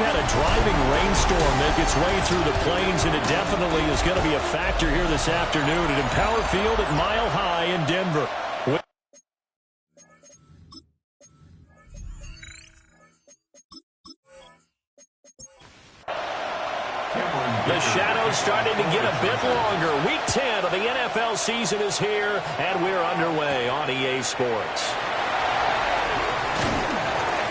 we've had a driving rainstorm that gets way through the plains, and it definitely is going to be a factor here this afternoon at Empower Field at Mile High in Denver. The shadow's starting to get a bit longer. Week 10 of the NFL season is here, and we're underway on EA Sports.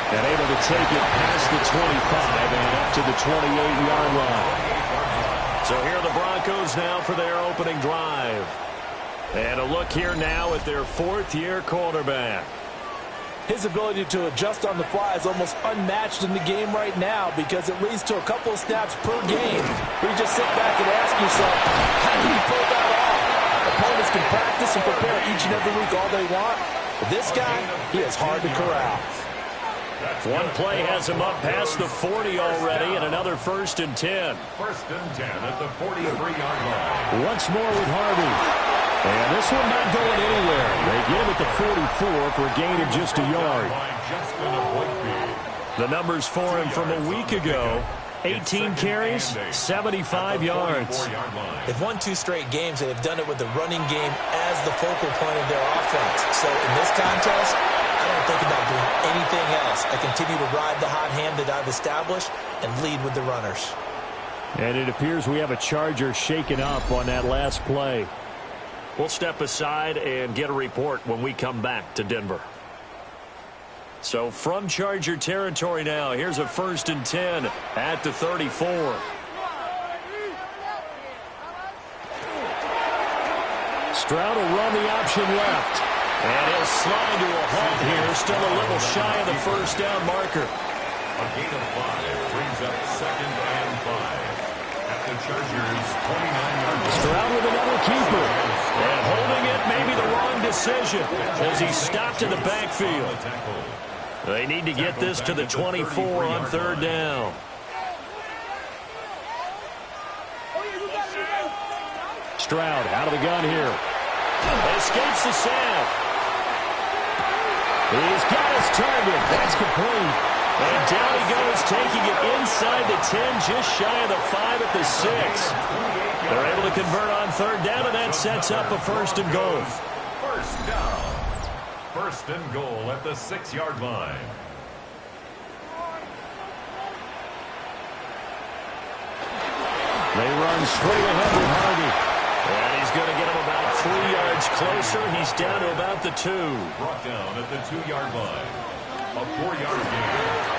And able to take it past the 25 and up to the 28-yard line. So here are the Broncos now for their opening drive. And a look here now at their fourth-year quarterback. His ability to adjust on the fly is almost unmatched in the game right now because it leads to a couple of snaps per game. You just sit back and ask yourself, how did he pull that off? Opponents can practice and prepare each and every week all they want. But this guy, he is hard to corral. One play has him up past the 40 already, and another 1st and 10. 1st and 10 at the 43-yard line. Once more with Harvey. And this one not going anywhere. They get him at the 44 for a gain of just a yard. The numbers for him from a week ago: 18 carries, 75 yards. They've won 2 straight games, and they've done it with the running game as the focal point of their offense. So in this contest, I don't think about doing anything else. I continue to ride the hot hand that I've established and lead with the runners. And it appears we have a Charger shaken up on that last play. We'll step aside and get a report when we come back to Denver. So from Charger territory now, here's a 1st and 10 at the 34. Stroud will run the option left. And he'll slide to a halt here, still a little shy of the 1st down marker. A gain of 5 brings up 2nd and 5 at the Chargers' 29-yard line. Stroud with another keeper. And holding it may be the wrong decision as he stopped in the backfield. They need to get this to the 24 on 3rd down. Stroud out of the gun here. Escapes the sack. He's got his target. That's complete. And down he goes, taking it inside the 10, just shy of the 5 at the 6. They're able to convert on 3rd down, and that sets up a 1st and goal. 1st down. 1st and goal at the 6-yard line. They run straight ahead with Harvey. And he's going to get him about 3 yards closer. He's down to about the 2. Brought down at the 2-yard line. A 4-yard gain.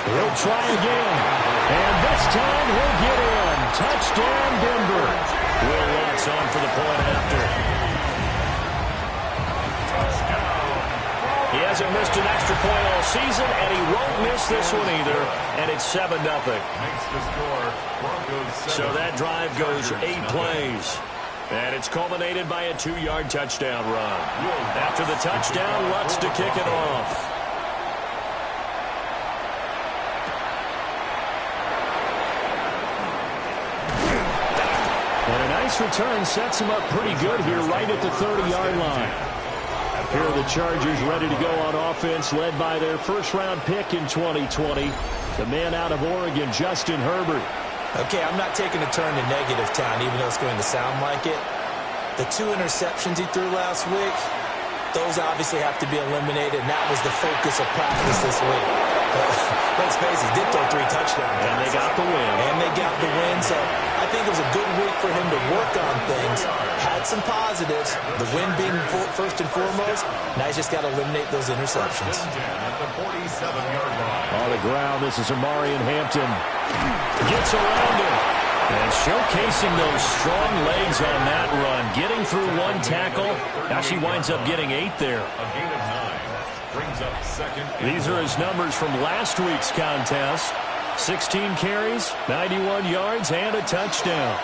He'll try again. And this time he'll get in. Touchdown, Denver. Will Lutz on for the point after. He hasn't missed an extra point all season, and he won't miss this one either. And it's 7-0. Makes the score. Broncos 7. So that drive goes 8 plays. And it's culminated by a 2-yard touchdown run. After the touchdown, Lutz to kick it off. And a nice return sets him up pretty good here right at the 30-yard line. Here are the Chargers ready to go on offense, led by their 1st-round pick in 2020, the man out of Oregon, Justin Herbert. Okay, I'm not taking a turn to negative town, even though it's going to sound like it. The 2 interceptions he threw last week, those obviously have to be eliminated, and that was the focus of practice this week. Let's face it, he did throw 3 touchdowns. And they got the win. So I think it was a good week for him to work on things. Had some positives, the win being first and foremost. Now he's just got to eliminate those interceptions. At the 47-yard line. On the ground, this is Amarian Hampton. Gets around him. And showcasing those strong legs on that run. Getting through 1 tackle. Actually winds up getting 8 there. A gain of 9 brings up 2nd. These are his numbers from last week's contest. 16 carries, 91 yards, and a touchdown.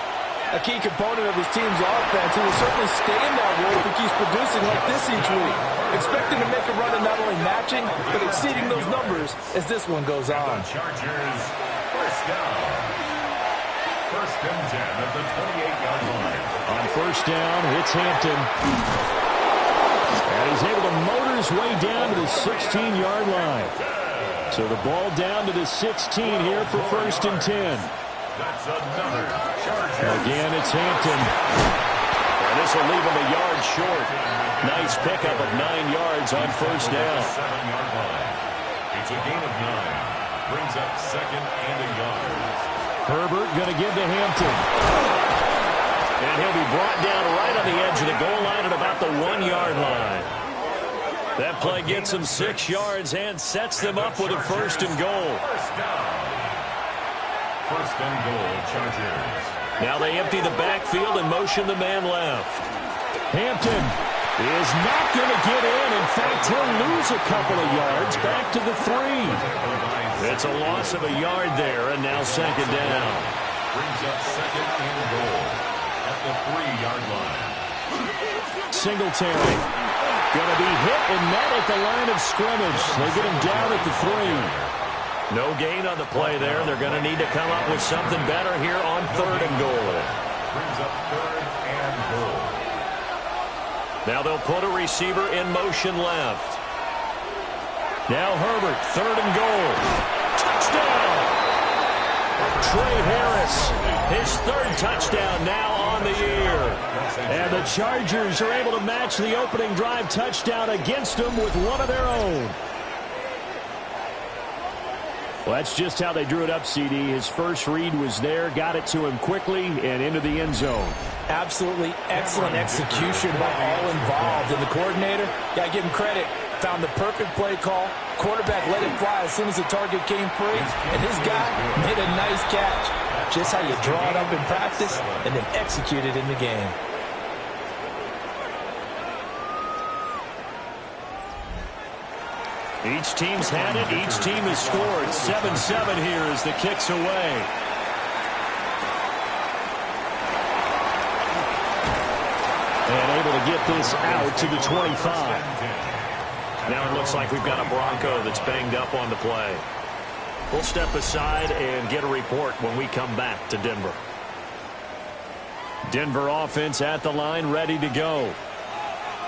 A key component of his team's offense, who will certainly stay in that role if he keeps producing like this each week. Expecting to make a run and not only matching, but exceeding those numbers as this one goes on. Chargers, 1st down. 1st and 10 at the 28-yard line. On 1st down, it's Hampton. And he's able to motor his way down to the 16-yard line. So the ball down to the 16 here for 1st and 10. That's another Charger. Again, it's Hampton. And this will leave him a yard short. Nice pickup of 9 yards on 1st down. 7-yard line. It's a gain of 9. Brings up 2nd and a yard. Herbert going to give to Hampton. And he'll be brought down right on the edge of the goal line at about the 1-yard line. That play gets them 6 yards and sets them up with a 1st and goal. First down. 1st and goal, Chargers. Now they empty the backfield and motion the man left. Hampton is not going to get in. In fact, he'll lose a couple of yards back to the 3. It's a loss of a yard there, and now 2nd down. Brings up 2nd and goal at the 3-yard line. Singletary going to be hit and met at the line of scrimmage. They get him down at the 3. No gain on the play there. They're going to need to come up with something better here on 3rd and goal. Brings up 3rd and goal. Now they'll put a receiver in motion left. Now Herbert, 3rd and goal. Touchdown! Trey Harris, his 3rd touchdown now on the year. And the Chargers are able to match the opening drive touchdown against them with one of their own. Well, that's just how they drew it up, CD. His first read was there, got it to him quickly, and into the end zone. Absolutely excellent execution by all involved. And the coordinator, got to give him credit, found the perfect play call. Quarterback let it fly as soon as the target came free, and his guy made a nice catch. Just how you draw it up in practice and then execute it in the game. Each team's had it. Each team has scored. 7-7 here as the kick's away. And able to get this out to the 25. Now it looks like we've got a Bronco that's banged up on the play. We'll step aside and get a report when we come back to Denver. Denver offense at the line, ready to go.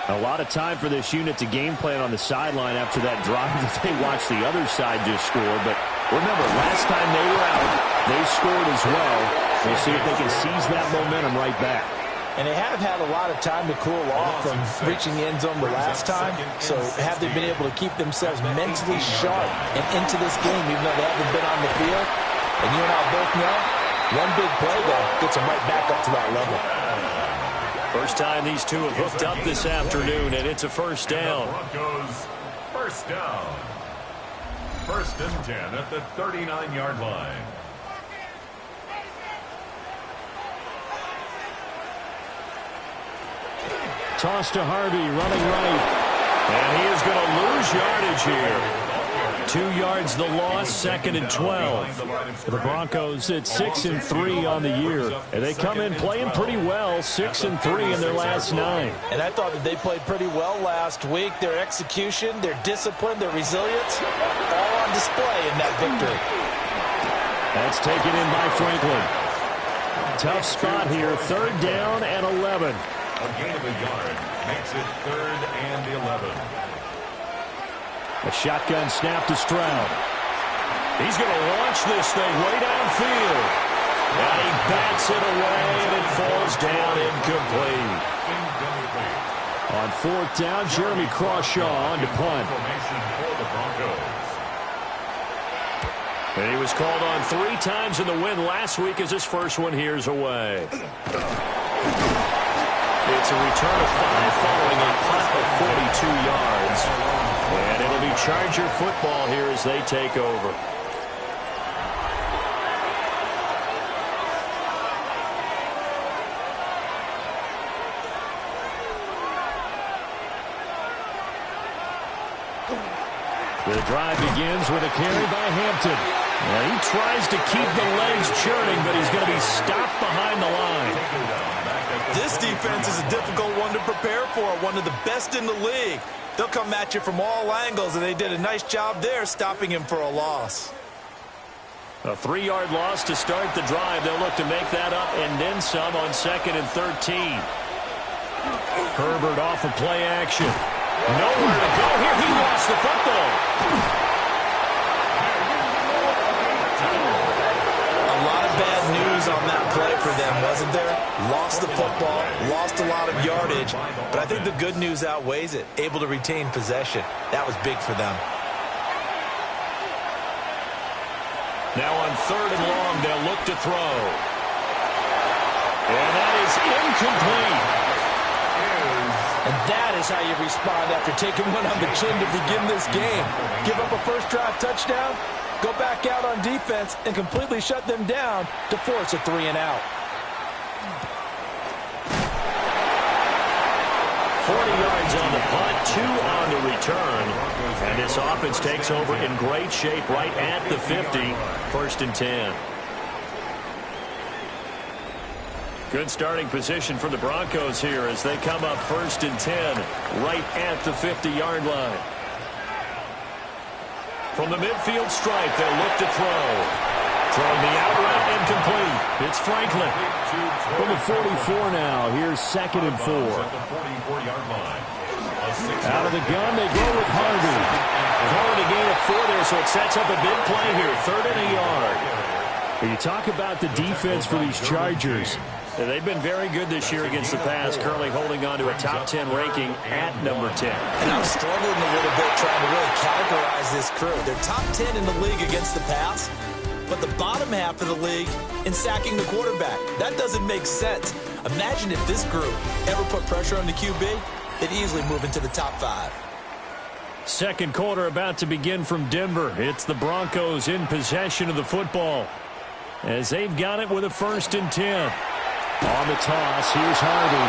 A lot of time for this unit to game plan on the sideline after that drive that they watched the other side just score. But remember, last time they were out, they scored as well. We'll see if they can seize that momentum right back. And they have had a lot of time to cool off from reaching the end zone the last time. So have they been able to keep themselves mentally sharp and into this game, even though they haven't been on the field? And you and I both know, one big play, though, gets them right back up to that level. First time these two have hooked up this afternoon, and it's a 1st down. Broncos, 1st down. 1st and 10 at the 39-yard line. Toss to Harvey, running right. And he is going to lose yardage here. 2 yards the loss, 2nd and 12. The Broncos at 6-3 on the year. And they come in playing pretty well, 6-3 in their last 9. And I thought that they played pretty well last week. Their execution, their discipline, their resilience, all on display in that victory. That's taken in by Franklin. Tough spot here, 3rd down and 11. A gain of a yard makes it 3rd and 11. A shotgun snap to Stroud. He's going to launch this thing way downfield. And he bats it away, and it falls down incomplete. On 4th down, Jeremy Crawshaw on to punt. And he was called on 3 times in the win last week as his first one here's away. It's a return of 5 following a punt of 42 yards. And it'll be Charger football here as they take over. The drive begins with a carry by Hampton. Now he tries to keep the legs churning, but he's going to be stopped behind the line. This defense is a difficult one to prepare for, one of the best in the league. They'll come at you from all angles, and they did a nice job there stopping him for a loss. A 3-yard loss to start the drive. They'll look to make that up and then some on 2nd and 13. Herbert off of play action. Nowhere to go here. He lost the football. that play for them, wasn't there? Lost the football, lost a lot of yardage, but I think the good news outweighs it. Able to retain possession. That was big for them. Now on 3rd and long, they'll look to throw. And that is incomplete. And that is how you respond after taking one on the chin to begin this game. Give up a first drive touchdown, go back out on defense, and completely shut them down to force a 3-and-out. 40 yards on the punt, 2 on the return. And this offense takes over in great shape right at the 50, 1st and 10. Good starting position for the Broncos here as they come up 1st and 10 right at the 50-yard line. From the midfield stripe, they'll look to throw. Throwing the out route incomplete. It's Franklin. From the 44 now, here's 2nd and 4. Out of the gun, they go with Harvey. Calling a gain of 4 there, so it sets up a big play here. 3rd and a yard. You talk about the defense for these Chargers. They've been very good this year against the pass, currently holding on to a top 10 ranking at number 10. And I'm struggling a little bit trying to really categorize this crew. They're top 10 in the league against the pass, but the bottom half of the league in sacking the quarterback. That doesn't make sense. Imagine if this group ever put pressure on the QB, they'd easily move into the top 5. Second quarter about to begin from Denver. It's the Broncos in possession of the football as they've got it with a 1st and 10. On the toss, here's Harvey.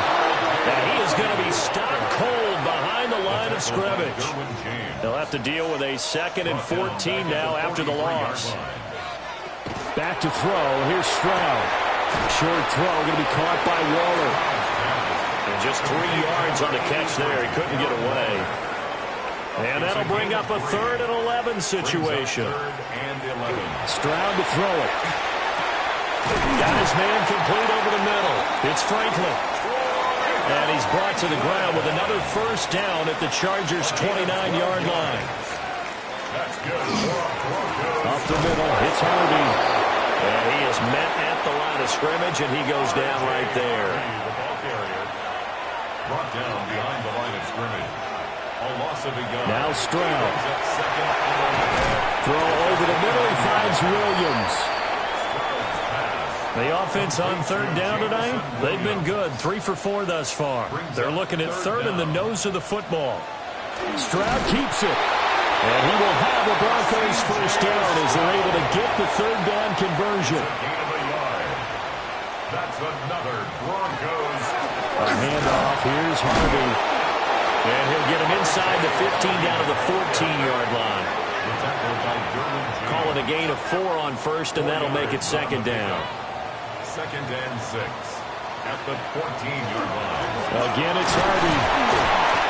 And he is going to be stopped cold behind the line of scrimmage. They'll have to deal with a 2nd and 14 now after the loss. Back to throw. Here's Stroud. Short throw going to be caught by Waller. And just 3 yards on the catch there. He couldn't get away. And that'll bring up a 3rd and 11 situation. Stroud to throw it. Got his man complete over the middle. It's Franklin. And he's brought to the ground with another 1st down at the Chargers' 29-yard line. Up the middle, it's Harvey. And he is met at the line of scrimmage, and he goes down right there. Brought down behind the line of scrimmage. A loss of a yard. Now Stroud. Throw over the middle, he finds Williams. The offense on 3rd down tonight, they've been good. 3 for 4 thus far. They're looking at 3rd in the nose of the football. Stroud keeps it. And he will have the Broncos 1st down as they're able to get the 3rd down conversion. That's another Broncos. A handoff. Here's Harvey. And he'll get him inside the 15 down to the 14-yard line. Call it a gain of 4 on 1st, and that'll make it 2nd down. 2nd and 6 at the 14-yard line. Again, it's Harvey.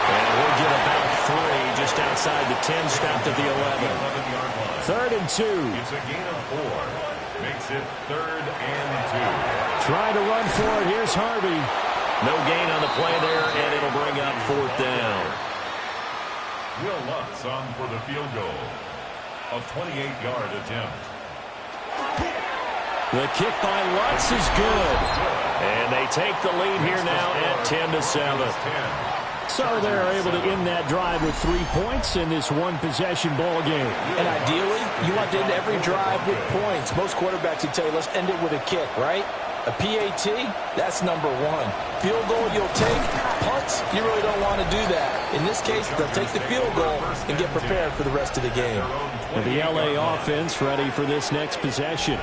And we'll get about 3 just outside the 10, stopped at the 11. 11-yard line. 3rd and 2. It's a gain of 4. Makes it 3rd and 2. Trying to run for it. Here's Harvey. No gain on the play there, and it'll bring up 4th down. Will Lutz on for the field goal. A 28-yard attempt. The kick by Lutz is good. And they take the lead here now at 10-7. So they're able to end that drive with 3 points in this one-possession ball game. And ideally, you want to end every drive with points. Most quarterbacks would tell you, let's end it with a kick, right? A PAT, that's number 1. Field goal you'll take. Punts, you really don't want to do that. In this case, they'll take the field goal and get prepared for the rest of the game. And the LA offense ready for this next possession.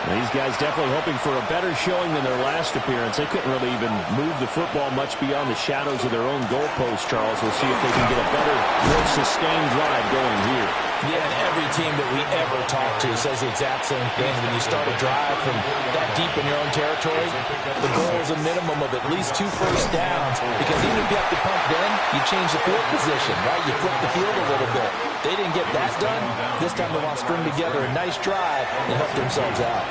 These guys definitely hoping for a better showing than their last appearance. They couldn't really even move the football much beyond the shadows of their own goalpost, Charles. We'll see if they can get a better, more sustained drive going here. Yeah, and every team that we ever talk to says the exact same thing. When you start a drive from that deep in your own territory, the goal is a minimum of at least 2 first downs, because even if you have to punt then, you change the field position, right? You flip the field a little bit. They didn't get that done. This time they want to string together a nice drive and help themselves out.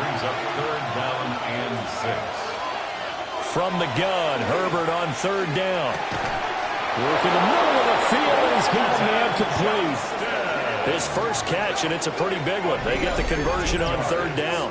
Brings up 3rd down and 6. From the gun, Herbert on 3rd down. Work in the middle of the field, and he's got man complete. His first catch, and it's a pretty big one. They get the conversion on 3rd down.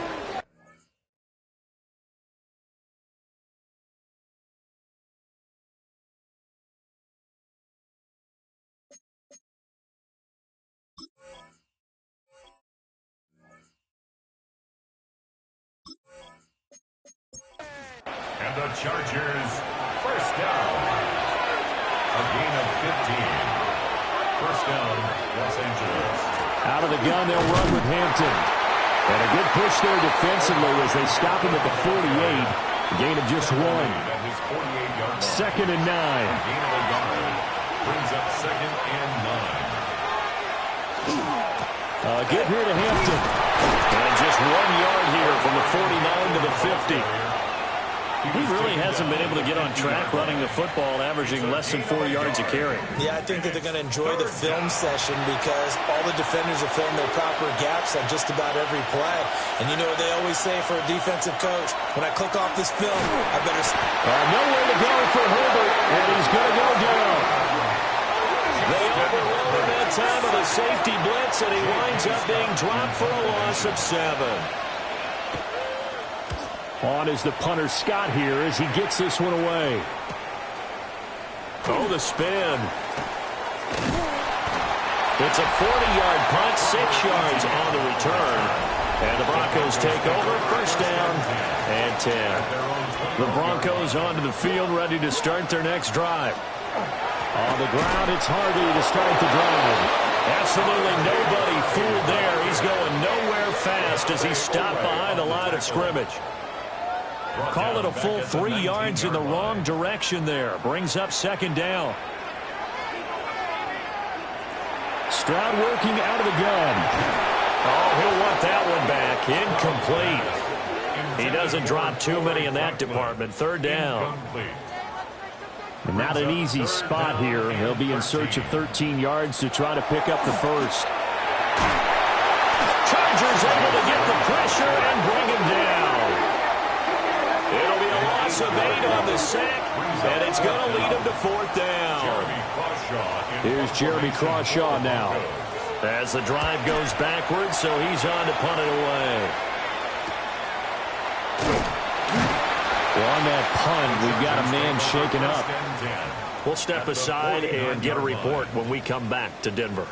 Chargers, first down. A gain of 15. First down, Los Angeles. Out of the gun, they'll run with Hampton. And a good push there defensively as they stop him at the 48. A gain of just 1. Second and 9. Gain of a yard. Brings up second and 9. Give here to Hampton. And just 1 yard here from the 49 to the 50. He really hasn't been able to get on track running the football, averaging less than 4 yards a carry. Yeah, I think that they're going to enjoy the film session because all the defenders are filling their proper gaps on just about every play. And you know what they always say for a defensive coach? When I click off this film, I better... nowhere to go for Herbert, and he's going to go down. They overrun him that time of the safety blitz, and he winds up being dropped for a loss of 7. On is the punter Scott here as he gets this one away. Oh, the spin. It's a 40-yard punt, 6 yards on the return. And the Broncos take over, first down and 10. The Broncos onto the field, ready to start their next drive. On the ground, it's Harvey to start the drive. Absolutely nobody fooled there. He's going nowhere fast as he stopped behind the line of scrimmage. Call it a full 3 yards in the wrong direction there. Brings up second down. Stroud working out of the gun. Oh, he'll want that one back. Incomplete. He doesn't drop too many in that department. Third down. And not an easy spot here. They'll be in search of 13 yards to try to pick up the first. Chargers able to get the pressure and bring him down. It'll be a loss of 8 on the sack, and it's going to lead him to fourth down. Here's Jeremy Crawshaw now. As the drive goes backwards, so he's on to punt it away. Well, on that punt, we've got a man shaken up. We'll step aside and get a report when we come back to Denver.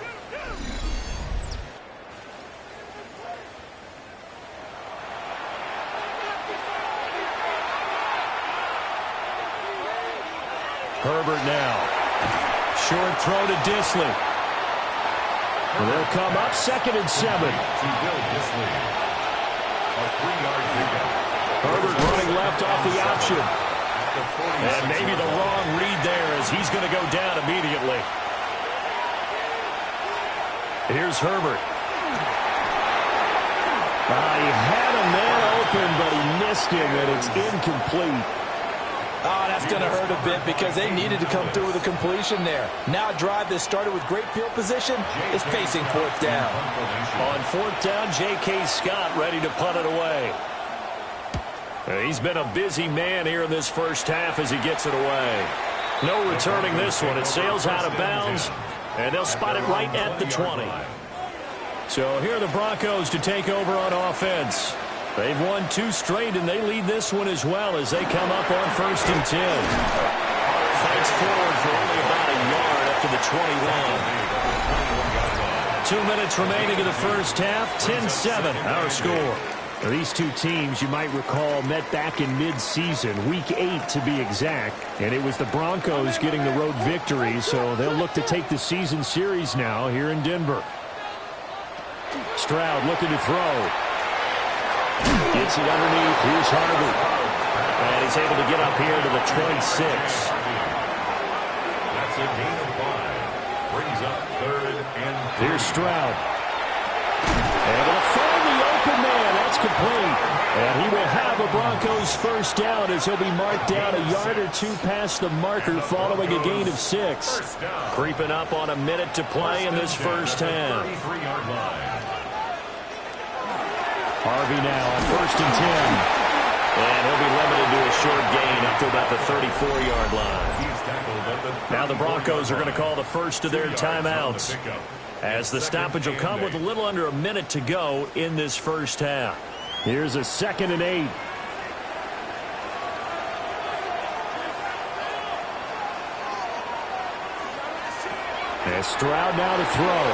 Herbert now. Short throw to Disley. And they'll come up second and 7. Herbert running left off the option. And maybe the wrong read there as he's going to go down immediately. Here's Herbert. He had a man open, but he missed him, and it's incomplete. Oh, that's going to hurt a bit because they needed to come through with a completion there. Now a drive that started with great field position is facing fourth down. On fourth down, J.K. Scott ready to punt it away. He's been a busy man here in this first half as he gets it away. No returning this one. It sails out of bounds, and they'll spot it right at the 20. So here are the Broncos to take over on offense. They've won 2 straight, and they lead this one as well as they come up on first and 10. Fights forward for only about a yard up to the 21. 2 minutes remaining in the first half, 10-7, our score. Now, these two teams, you might recall, met back in mid-season, Week 8 to be exact, and it was the Broncos getting the road victory, so they'll look to take the season series now here in Denver. Stroud looking to throw. Gets it underneath. Here's Harvey. And he's able to get up here to the 26. That's a gain of 5. Brings up third and 3. Here's Stroud. Able to find the open man. That's complete. And he will have a Broncos first down as he'll be marked down a yard or 2 past the marker following a gain of 6. Creeping up on a minute to play in this first half. 33-yard line. Harvey now on first and 10. And he'll be limited to a short gain up to about the 34-yard line. Now the Broncos are going to call the first of their timeouts, as the stoppage will come with a little under a minute to go in this first half. Here's a second and 8. And Stroud now to throw.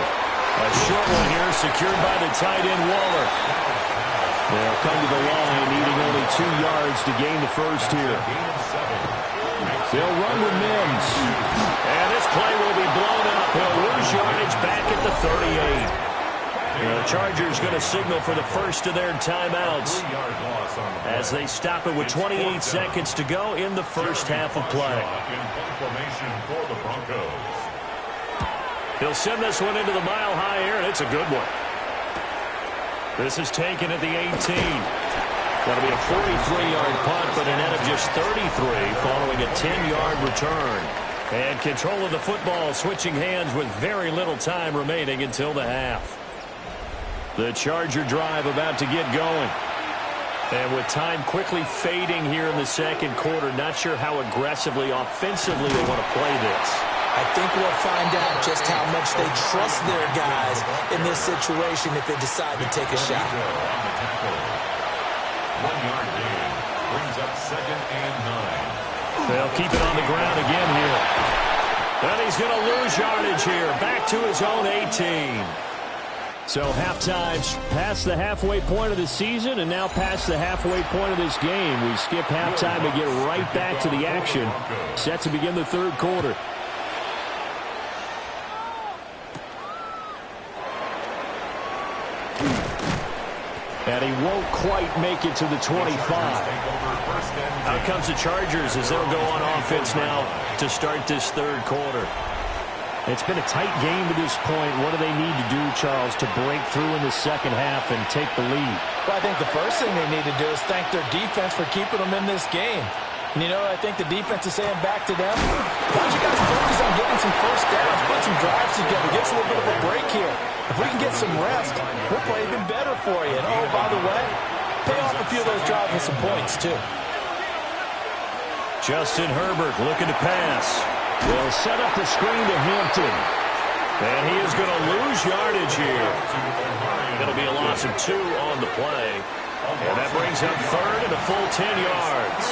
A short one here secured by the tight end Waller. They'll come to the line, needing only 2 yards to gain the first here. They'll run with Mims. And this play will be blown up. He'll lose yardage back at the 38. The Chargers going to signal for the first of their timeouts as they stop it with 28 seconds to go in the first half of play. He'll send this one into the mile-high air, and it's a good one. This is taken at the 18. That'll be a 43-yard punt, but a net of just 33 following a 10-yard return. And control of the football switching hands with very little time remaining until the half. The Charger drive about to get going. And with time quickly fading here in the second quarter, not sure how aggressively, offensively they want to play this. I think we'll find out just how much they trust their guys in this situation if they decide to take a shot. 1-yard gain brings up 2nd and 9. They'll keep it on the ground again here. And he's going to lose yardage here. Back to his own 18. So halftime's past the halfway point of the season and now past the halfway point of this game. We skip halftime and get right back to the action. Set to begin the third quarter. And he won't quite make it to the 25. Out comes the Chargers as they'll go on offense now to start this third quarter. It's been a tight game to this point. What do they need to do, Charles, to break through in the second half and take the lead? Well, I think the first thing they need to do is thank their defense for keeping them in this game. And, you know, I think the defense is saying back to them, why don't you guys focus on getting some first downs, put some drives together, get us a little bit of a break here. If we can get some rest, we'll play even better for you. And, oh, by the way, pay off a few of those drives with some points, too. Justin Herbert looking to pass. They'll set up the screen to Hampton. And he is going to lose yardage here. It'll be a loss of 2 on the play. And that brings up third and a full 10 yards.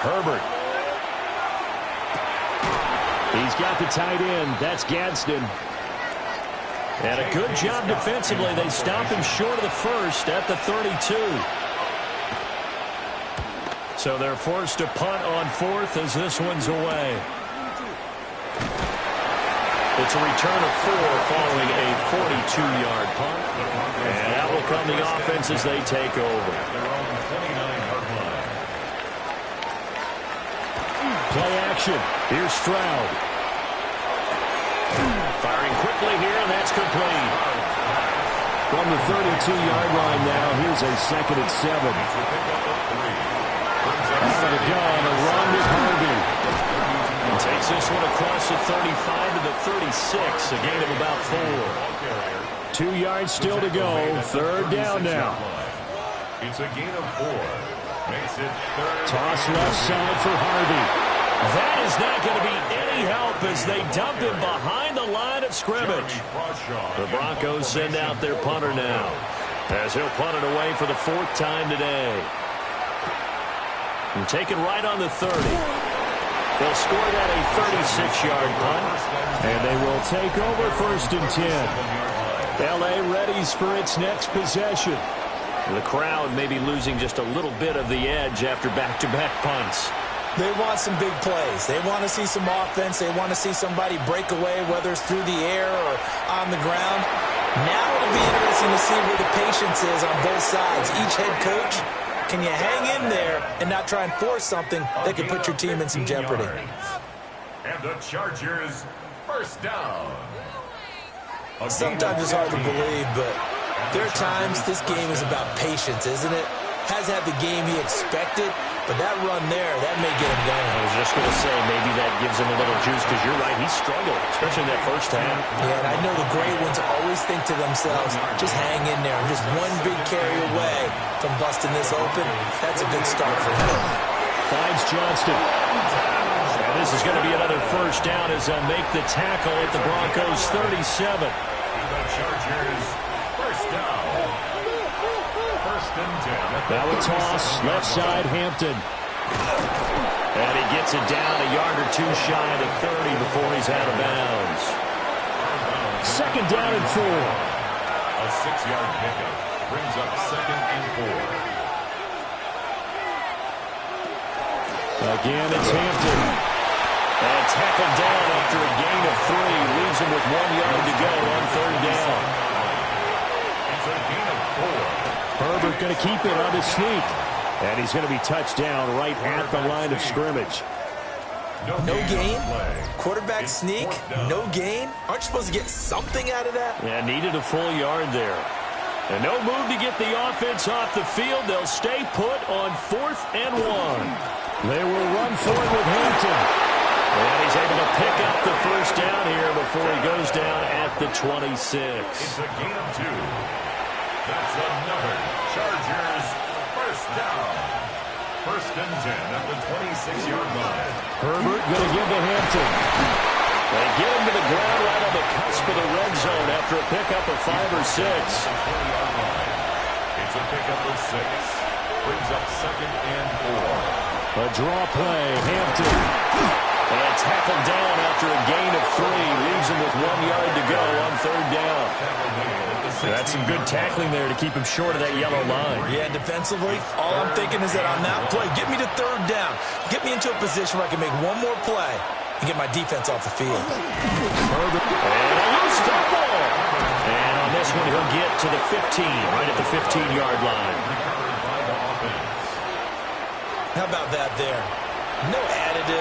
Herbert. He's got the tight end. That's Gadsden. And a good job defensively. They stop him short of the first at the 32. So they're forced to punt on fourth as this one's away. It's a return of 4 following a 42-yard punt. And that will come the offense as they take over. Play action. Here's Stroud. Firing quickly here, and that's complete. From the 32-yard line now, here's a 2nd and 7. Out of the gun, a run with Harvey. And takes this one across the 35 to the 36, a gain of about 4. 2 yards still to go. Third down now. It's a gain of 4. Makes it third. Toss left side for Harvey. That is not going to be any help as they dump him behind the line of scrimmage. The Broncos send out their punter now as he'll punt it away for the 4th time today. And take it right on the 30. They'll score that a 36-yard punt. And they will take over 1st and 10. L.A. readies for its next possession. The crowd may be losing just a little bit of the edge after back-to-back punts. They want some big plays. They want to see some offense. They want to see somebody break away, whether it's through the air or on the ground. Now it'll be interesting to see where the patience is on both sides. Each head coach, can you hang in there and not try and force something that could put your team in some jeopardy? And the Chargers first down. Sometimes it's hard to believe, but there are times this game is about patience, isn't it? Hasn't had the game he expected, but that run there, that may get him going. I was just going to say, maybe that gives him a little juice, because you're right, he struggled, especially in that first half. Yeah, and I know the great ones always think to themselves, just hang in there. Just one big carry away from busting this open. That's a good start for him. Finds Johnston. And this is going to be another first down as they'll make the tackle at the Broncos 37. The Chargers first down. Now a toss, left side, Hampton. And he gets it down a yard or two shy of the 30 before he's out of bounds. Second down and 4. A 6-yard pickup brings up 2nd and 4. Again, it's Hampton. And tackled down after a gain of 3. Leaves him with 1 yard to go on 3rd down. It's a gain of 4. Herbert going to keep it on his sneak. And he's going to be touched down right at the line of scrimmage. No gain? Quarterback sneak? No gain? Aren't you supposed to get something out of that? Yeah, needed a full yard there. And no move to get the offense off the field. They'll stay put on 4th and 1. They will run for it with Hampton. And he's able to pick up the first down here before he goes down at the 26. It's a gain of 2. That's another Chargers first down. 1st and 10 at the 26-yard line. Herbert going to give to Hampton. They get him to the ground right on the cusp of the red zone after a pickup of 5 or 6. It's a pickup of 6. Brings up 2nd and 4. A draw play, Hampton. And tackled down after a gain of 3. Leaves him with 1 yard to go on 3rd down. That's some good tackling there to keep him short of that yellow line. Yeah, defensively, all I'm thinking is that on that play, get me to 3rd down. Get me into a position where I can make one more play and get my defense off the field. Herbert. And a loose fumble. And on this one, he'll get to the 15, right at the 15-yard line. How about that there? No additive.